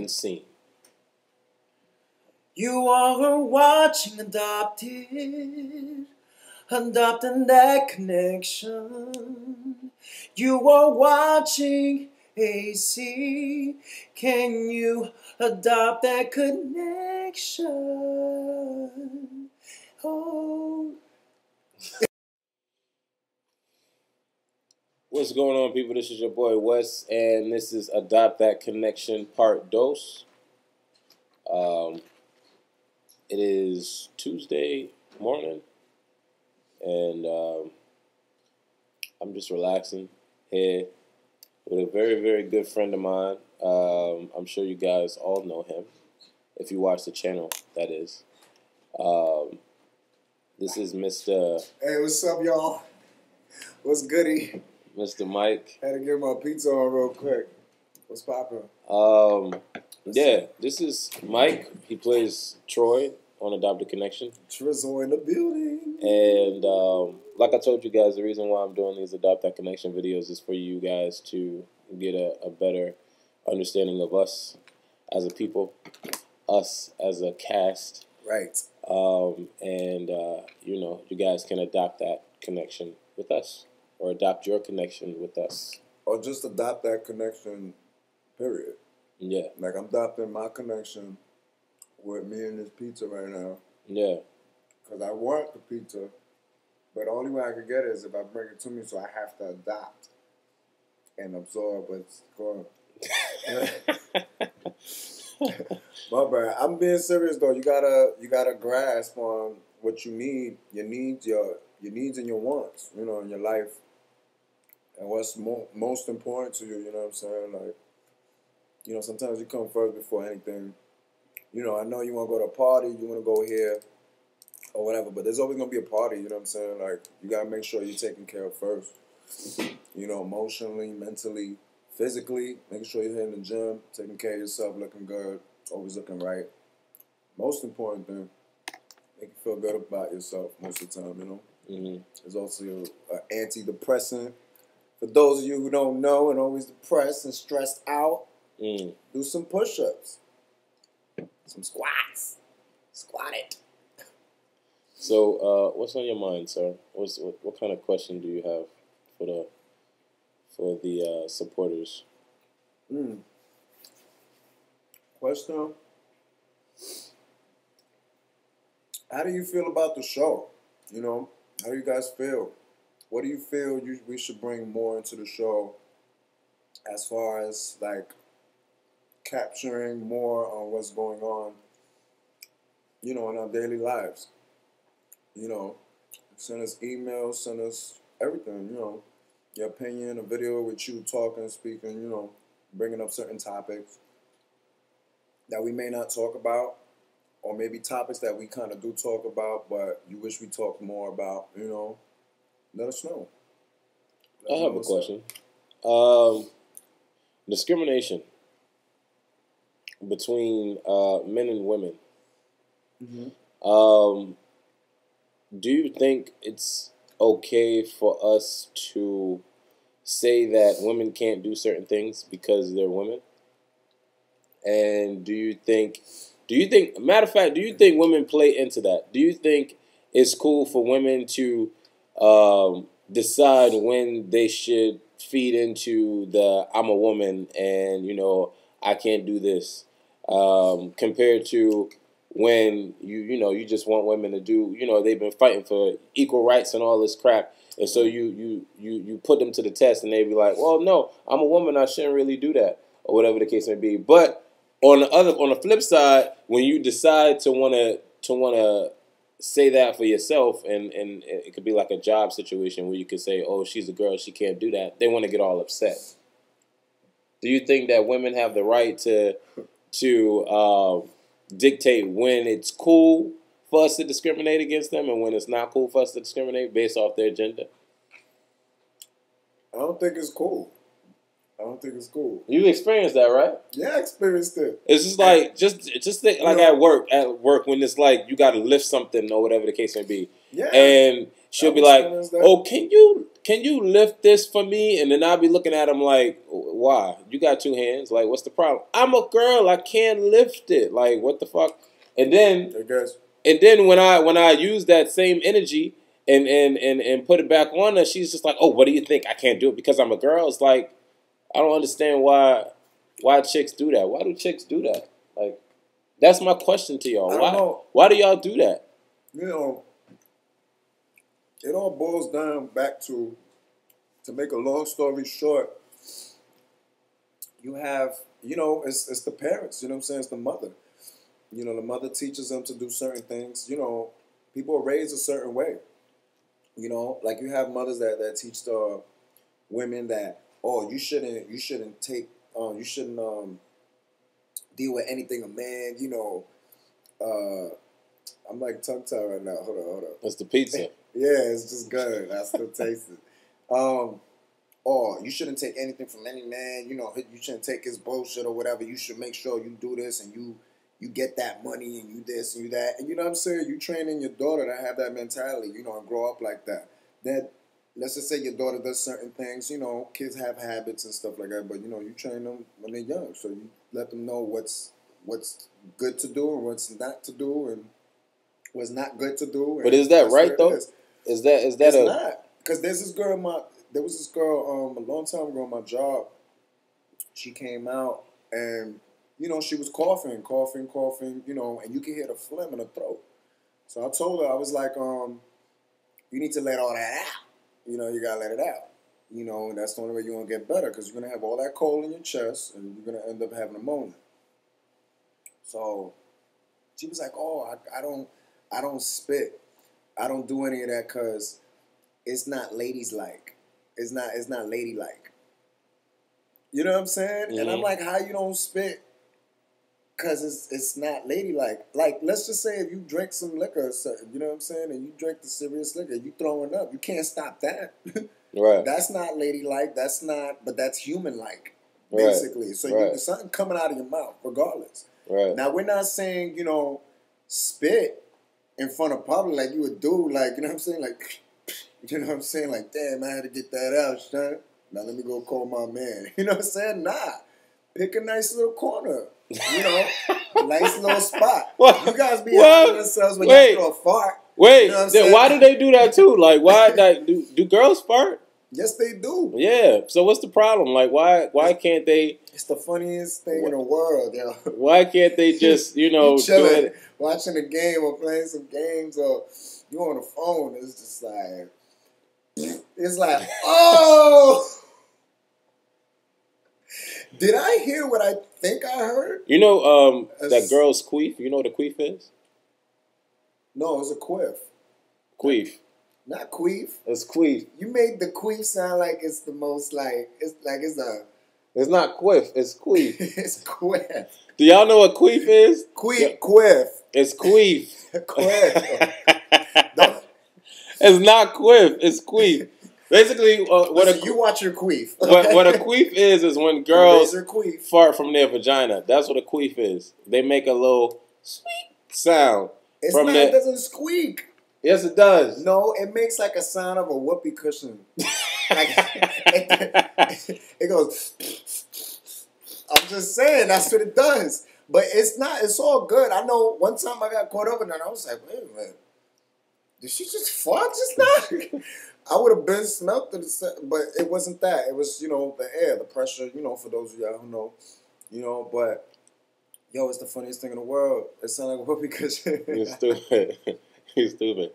and scene. You are watching Adopted, adopting that connection. You are watching AC. Can you adopt that connection? Oh. What's going on, people? This is your boy Wes, and this is Adopt That Connection Part Dos. It is Tuesday morning, and I'm just relaxing here with a very, very good friend of mine. I'm sure you guys all know him, if you watch the channel, that is. This is Mr. Hey, what's up, y'all? What's goody? Mr. Mike. Had to get my pizza on real quick. What's poppin'? Yeah, this is Mike. He plays Troy on Adopted Connection. Trizzle in the building. And like I told you guys, the reason why I'm doing these Adopt That Connection videos is for you guys to get a better understanding of us as a people, us as a cast. Right. And you guys can adopt that connection with us, or adopt your connection with us. Or just adopt that connection, period. Yeah. Like, I'm adopting my connection with me and this pizza right now. Yeah. Because I want the pizza, but the only way I can get it is if I bring it to me, so I have to adopt and absorb what's going on. My bad. I'm being serious though. You gotta grasp on what you need, your needs and your wants, in your life, and what's most important to you. You know what I'm saying? Like, sometimes you come first before anything. I know you want to go to a party, you want to go here, or whatever, but there's always gonna be a party. You know what I'm saying? Like, you gotta make sure you're taken care of first. Emotionally, mentally, physically, making sure you're hitting the gym, taking care of yourself, looking good, always looking right. Most important thing, make you feel good about yourself most of the time, Mm-hmm. There's also an antidepressant. For those of you who don't know and always depressed and stressed out, do some push-ups, some squats, squat it. So, what's on your mind, sir? What kind of question do you have for the supporters? Question: how do you feel about the show? How do you guys feel? What do you feel we should bring more into the show as far as, like, capturing more on what's going on, in our daily lives? Send us emails, send us everything, your opinion, a video with you talking, speaking, bringing up certain topics that we may not talk about, or maybe topics that we kind of do talk about, but you wish we talked more about, let us know. I have a question. Discrimination between men and women. Mm-hmm. Do you think it's okay for us to say that women can't do certain things because they're women? And do you think, matter of fact, do you think women play into that? Do you think it's cool for women to decide when they should feed into the I'm a woman and, I can't do this, compared to when you just want women to do, they've been fighting for equal rights and all this crap, and so you put them to the test and they be like, well, no, I'm a woman, I shouldn't really do that, or whatever the case may be. But on the flip side, when you decide to wanna say that for yourself, and it could be like a job situation where you could say, oh, she's a girl, she can't do that, they want to get all upset. Do you think that women have the right to dictate when it's cool for us to discriminate against them and when it's not cool for us to discriminate based off their gender? I don't think it's cool. You experienced that, right? Yeah, I experienced it. It's just like just think, like at work when it's like you got to lift something or whatever the case may be. Yeah. And she'll be like, "Oh, can you lift this for me?" And then I'll be looking at him like, why? You got two hands. Like, what's the problem? I'm a girl. I can't lift it. Like, what the fuck? And then, I guess. and then when I use that same energy and put it back on her, she's just like, oh, what do you think? I can't do it because I'm a girl. It's like, I don't understand why chicks do that. Why do chicks do that? Like, that's my question to y'all. I don't know. Why do y'all do that? You know, it all boils down back to make a long story short, you have, you know, it's the parents, you know what I'm saying? It's the mother. You know, the mother teaches them to do certain things. You know, people are raised a certain way. You know, like you have mothers that teach the women that, oh, you shouldn't deal with anything a man, you know, I'm like tongue-tied right now. Hold on. It's the pizza. Yeah, it's just good. I still taste it. Or you shouldn't take anything from any man. You know, you shouldn't take his bullshit or whatever. You should make sure you do this and you get that money and you this and you that. And you know what I'm saying? You training your daughter to have that mentality, you know, and grow up like that. That, let's just say your daughter does certain things. You know, kids have habits and stuff like that. But, you know, you train them when they're young. So you let them know what's good to do and what's not to do and what's not good to do. But is that right, though? Is that it's not. Because there was this girl a long time ago on my job. She came out and, you know, she was coughing, you know, and you can hear the phlegm in her throat. So I told her, I was like, you need to let all that out. You know, you got to let it out. You know, and that's the only way you're going to get better because you're going to have all that cold in your chest and you're going to end up having pneumonia. So she was like, oh, I don't spit. I don't do any of that because it's not ladies-like. It's not ladylike. You know what I'm saying? Mm-hmm. And I'm like, how you don't spit? Because it's not ladylike. Like, let's just say if you drink some liquor or something, you know what I'm saying? And you drink the serious liquor, you throwing up. You can't stop that. Right. That's not ladylike. But that's human-like, basically. Right. So there's something coming out of your mouth, regardless. Right. Now, we're not saying, you know, spit in front of public like you would do, like, you know what I'm saying? Like, you know what I'm saying? Like, damn, I had to get that out, son. Now let me go call my man. You know what I'm saying? Nah. Pick a nice little corner. You know, a nice little spot. What? You guys be having yourselves when you throw a fart. Wait, you know what why do they do that too? Like, why do girls fart? Yes, they do. Yeah. So what's the problem? Like, why can't they? It's the funniest thing in the world, yo. Why can't they just, you know, chilling, watching a game or playing some games or you on the phone? It's just like, oh. Did I hear what I think I heard? You know that girl's queef? You know what a queef is? No, it's a quiff. Queef. Not queef. It's queef. You made the queef sound like it's the most it's not quiff, it's queef. It's quiff. Do y'all know what queef is? Quiff. It's queef. Quiff. It's not quiff, it's queef. Basically, you watch your queef. Okay? What a queef is when girls fart from their vagina. That's what a queef is. They make a little squeak sound. It doesn't squeak. Yes, it does. No, it makes like a sound of a whoopee cushion. It goes. I'm just saying, that's what it does. But it's not. It's all good. I know. One time I got caught up in that. I was like, wait a minute. Did she just fart just now? I would have been smelt it, but it wasn't that. It was, you know, the air, the pressure, you know, for those of y'all who know, you know, but, yo, it's the funniest thing in the world. It sounds like a whoopee cushion. You're stupid. You're stupid.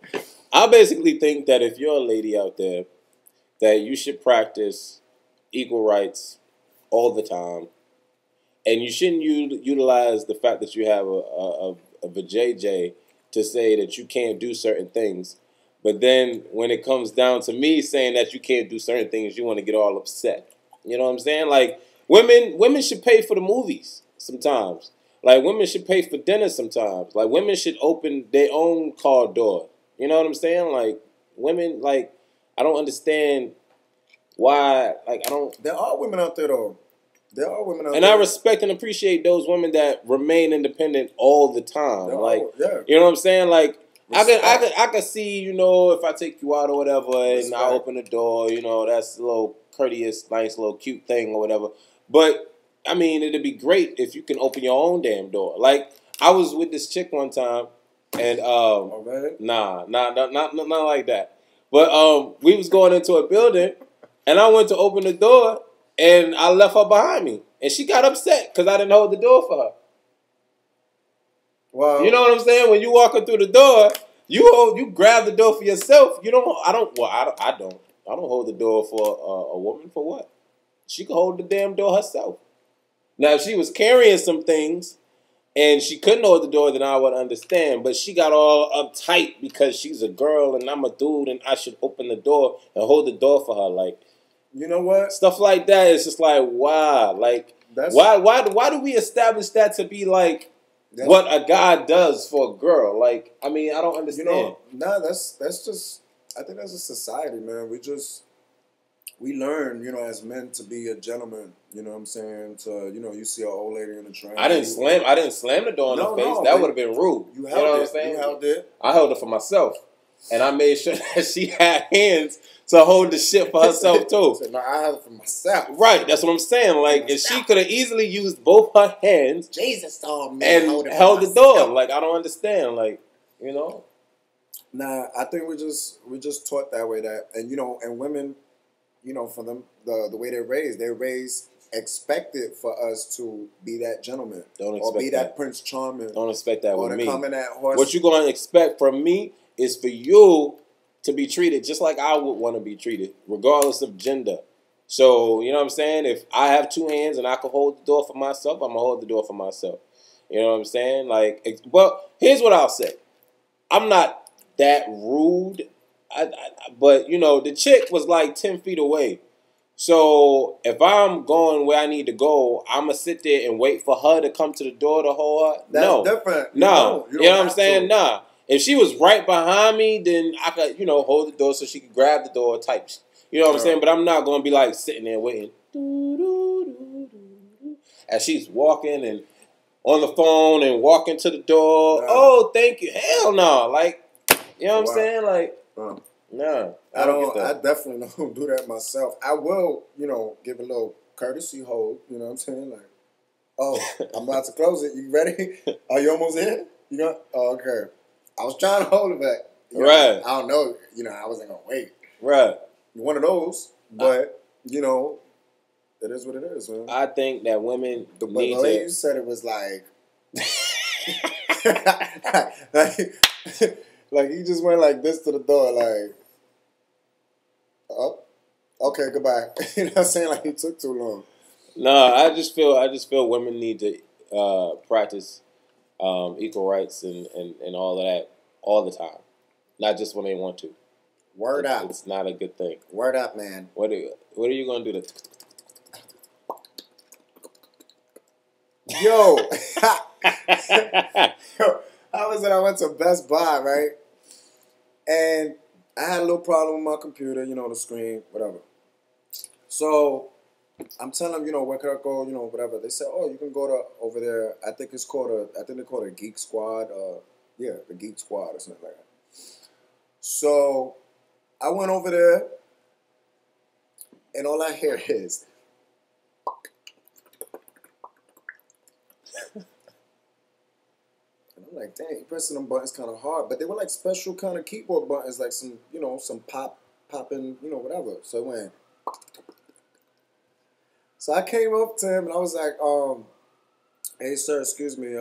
I basically think that if you're a lady out there, that you should practice equal rights all the time, and you shouldn't utilize the fact that you have a vajayjay to say that you can't do certain things. But then when it comes down to me saying that you can't do certain things, you want to get all upset. You know what I'm saying? Like, women should pay for the movies sometimes. Like, women should pay for dinner sometimes. Like, women should open their own car door. You know what I'm saying? Like, women, like, I don't understand why, like, I don't... There are women out there, though. There are women out there. And I respect and appreciate those women that remain independent all the time. You know what I'm saying? Like, I could see, you know, if I take you out or whatever, and I open the door, you know, that's a little courteous, nice, little cute thing or whatever. But I mean, it'd be great if you can open your own damn door. Like I was with this chick one time, and Already? not like that. But we was going into a building, and I went to open the door, and I left her behind me, and she got upset because I didn't hold the door for her. Well, You know what I'm saying? When you walking through the door, you grab the door for yourself. You don't. I don't. Well, I don't. I don't hold the door for a woman for what? She can hold the damn door herself. Now, if she was carrying some things and she couldn't hold the door, then I would understand. But she got all uptight because she's a girl and I'm a dude and I should open the door and hold the door for her. Like, you know what? stuff like that is just like, wow. Like, why do we establish that to be like what a guy does for a girl? Like, I mean, I don't understand. That's just. I think that's a society, man. We learn, as men to be a gentleman. You know what I'm saying? To you see an old lady in the train. I didn't slam the door in her face. That would have been rude. You know what I'm saying? You held it. I held it for myself, and I made sure that she had hands to hold the shit for herself too. No, I held it for myself. Right, that's what I'm saying. Like, if she could have easily used both her hands, Jesus told me and held the door. Like, I don't understand. Like, Nah, I think we're just taught that way and women, for them the way they're raised expected for us to be that gentleman. Don't expect or be that Prince Charming. Don't expect that with me. Come in that horse. What you're going to expect from me is for you to be treated just like I would want to be treated, regardless of gender. So, you know what I'm saying? If I have two hands and I can hold the door for myself, I'm going to hold the door for myself. You know what I'm saying? Like, well, here's what I'll say. I'm not that rude, but, the chick was like 10 feet away. So if I'm going where I need to go, I'm going to sit there and wait for her to come to the door to hold her? That's different. No. You know what I'm saying? Nah. If she was right behind me, then I could, hold the door so she could grab the door type. You know what I'm saying? But I'm not going to be like sitting there waiting. As she's walking and on the phone and walking to the door. Oh, thank you. Hell no. Like, you know what I'm saying? Like, no. I don't. I definitely don't do that myself. I will, give a little courtesy hold. You know what I'm saying? Like, oh, I'm about to close it. You ready? Are you almost in? Oh, okay. I was trying to hold it back. Right. I don't know. I wasn't gonna wait. Right. One of those, but it is what it is, man. I think that women the way you said it was like, like he just went like this to the door, like, oh, okay, goodbye. You know what I'm saying? Like he took too long. No, I just feel women need to practice equal rights and all of that all the time, not just when they want to. Word up. It's not a good thing. Word up, man. What are you gonna do to? Yo, I went to Best Buy, right? And I had a little problem with my computer, the screen, whatever. So I'm telling them, where could I go, whatever. They said, oh, you can go to over there. I think they call it a Geek Squad. Yeah, the Geek Squad or something like that. So I went over there, and all I hear is. And I'm like, dang, pressing them buttons kind of hard. But they were like special kind of keyboard buttons, like some, some popping, whatever. So it went. So I came up to him and I was like, hey, sir, excuse me. I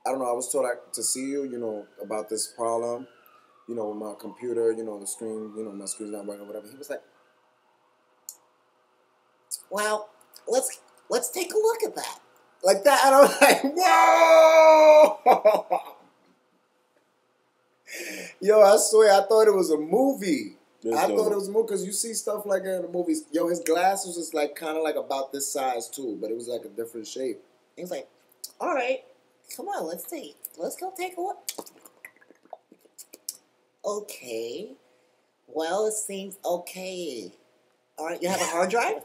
don't know. I was told to see you, about this problem, with my computer, the screen, my screen's not working or whatever. He was like, well, let's take a look at that. Like that. And I was like, whoa! Yo, I swear, I thought it was a movie. I thought it was a movie because you see stuff like that in the movies. Yo, his glass was just like kind of like about this size too, but it was like a different shape. He was like, all right, come on, let's go take a look. Okay. Well, it seems okay. All right, you have a hard drive?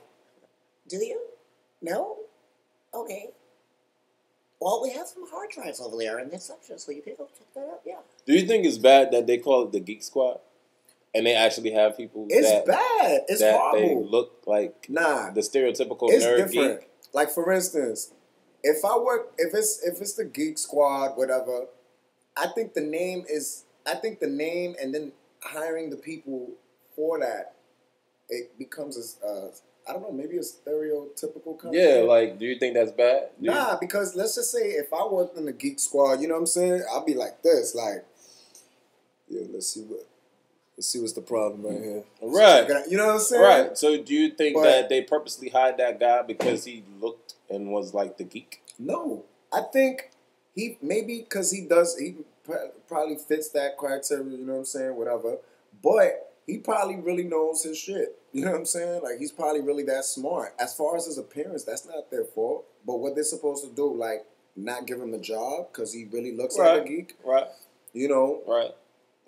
Do you? No? Okay. Well, we have some hard drives over there in this section, so you can go check that out, yeah. Do you think it's bad that they call it the Geek Squad? And they actually have people It's that bad. It's that horrible. they look like Nah, the stereotypical it's nerd different. geek. Like for instance, if it's the Geek Squad, whatever, I think the name and then hiring the people for that, it becomes I don't know, maybe a stereotypical kind of Yeah, thing. like, do you think that's bad? Nah, because let's just say if I worked in the Geek Squad, you know what I'm saying? I'll be like this, like, yeah, let's see what's the problem right here. Right. You know what I'm saying? Right. So do you think But- that they purposely hired that guy because he looked and was like the geek? No, I think he because he probably fits that criteria. You know what I'm saying? Whatever, but he probably really knows his shit. You know what I'm saying? Like he's probably really that smart. As far as his appearance, that's not their fault. But what they're supposed to do, like not give him the job because he really looks like a geek. Right. You know. Right.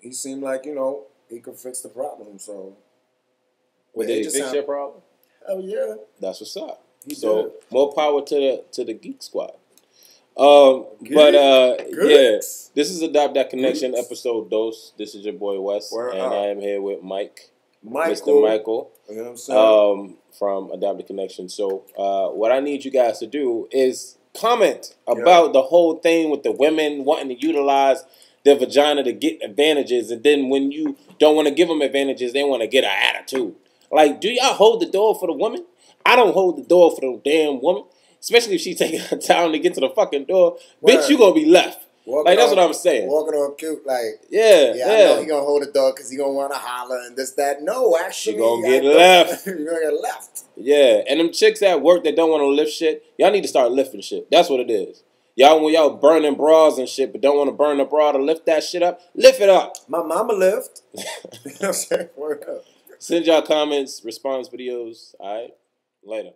He seemed like he could fix the problem. So. But did he fix your problem? Hell yeah. That's what's up. He So did. more power to the Geek Squad. Yeah, this is Adopt That Connection Geeks. episode dose. This is your boy Wes, Word and up. I am here with Mike, Michael. Mr. Michael, You know what I'm saying? from Adopt That Connection. So what I need you guys to do is comment about the whole thing with the women wanting to utilize their vagina to get advantages, and then when you don't want to give them advantages, they want to get an attitude. Like, do y'all hold the door for the woman? I don't hold the door for the damn woman. Especially if she taking her time to get to the fucking door. Right. Bitch, you gonna be left. Walking That's on- what I'm saying. Walking on cute, like, Yeah. I know he gonna hold the door because he gonna want to holler and this, that. No, actually, She gonna get left. You're gonna get left. Yeah. And them chicks at work that don't want to lift shit, y'all need to start lifting shit. That's what it is. When y'all burning bras and shit, but don't want to burn the bra to lift that shit up, lift it up. My mama lift. You know what I'm saying? Word up. Send y'all comments, response videos. All right. Later.